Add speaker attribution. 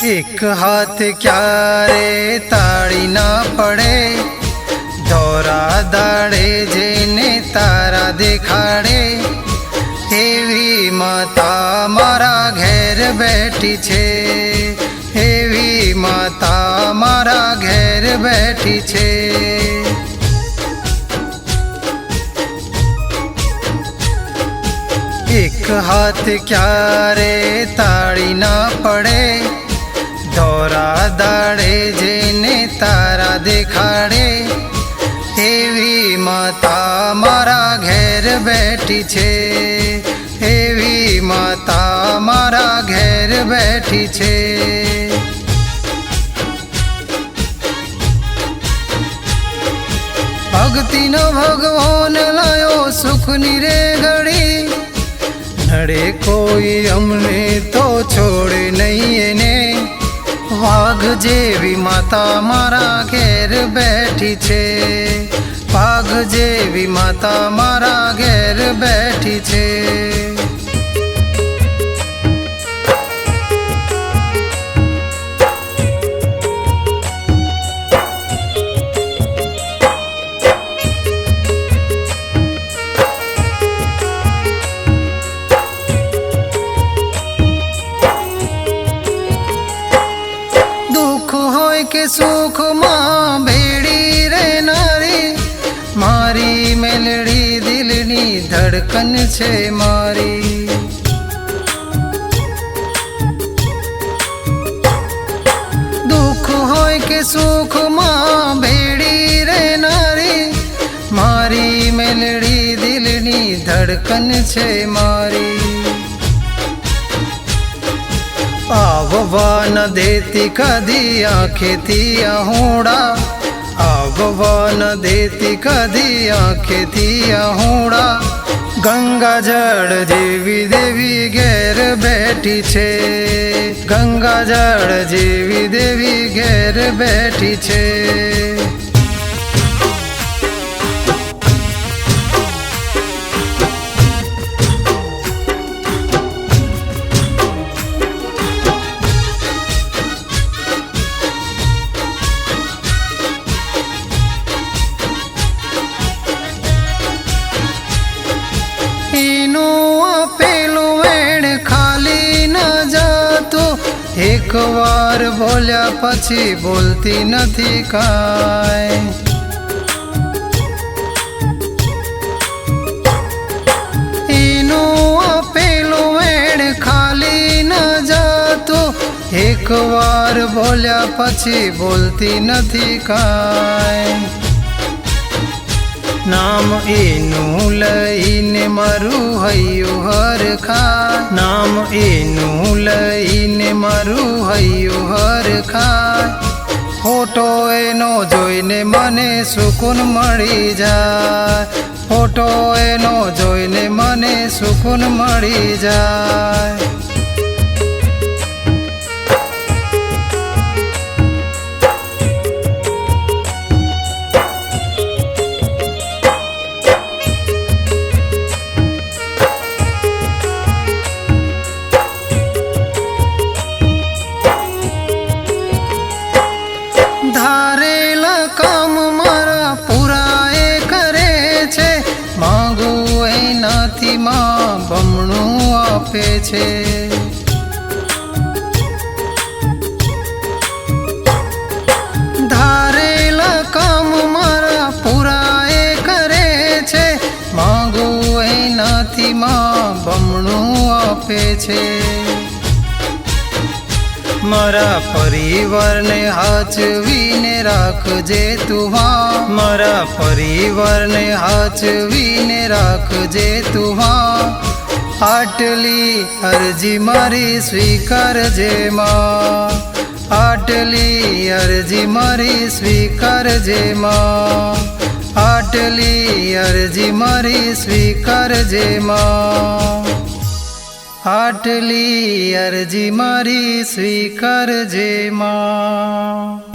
Speaker 1: एक हाथ क्यारे ताड़ी ना पड़े, दौरा दाड़े जेने तारा देखाड़े। एवी माता मारा घेर बैठी छे, एवी माता मारा घेर बैठी छे। एक हाथ क्यारे ताड़ी ना पड़े, दौरा दाड़े जेने तारा देखाड़े। एवी माता मारा घेर बैठी छे, एवी माता मारा घेर बैठी छे। भक्ति नो भगवान लायो सुखनी रे घड़ी, नड़े कोई हमने तो छोड़े नहीं एने। वाघ जेवी माता मारा घेर बैठी छे, वाघ जेवी माता मारा घेर बैठी छे। के सुख मां भेड़ी रे नारी, मारी मेलड़ी दिलनी धड़कन छे मारी। दुख होय के सुख मां भेड़ी रे नारी, मारी मेलड़ी दिलनी धड़कन छे मारी। आववा न देती कदी आंखें थी आहूड़ा, आववा न देती कदी आंखें थी आहूड़ा। गंगा जड़ जेवी देवी घेर बैठी छे, गंगा जड़ जेवी देवी घेर बैठी छे। एक बार बोल्या पछी बोलती नथी काई। एनु आपेलू वेण खाली न जातो, एक बार बोल्या पछी बोलती नथी काई। नाम एनु लईने मारू हयु हर खा, नाम एनु लईने मारू हयु हर खा। फोटो एनो जोईने मने सुकून मळी जाय, फोटो एनो जोईने मने सुकून मळी जाय। धारेला काम मारा पूरा ए करे छे, मांगू एनाथी मां बमणू आपे छे। धारेला काम मारा पूरा ए करे छे, मांगू एनाथी मां बमणू आपे छे। मारा परिवार ने हाचवीने राखजे तू हाँ, मारा परिवार ने हाचवीने राखजे तू हाँ। आटली अर्जी मारी स्वीकारजे मां, आटली अर्जी मारी स्वीकारजे मां, आटली अर्जी मारी स्वीकारजे मां। आटली अर्जी मारी स्वीकारजे मां।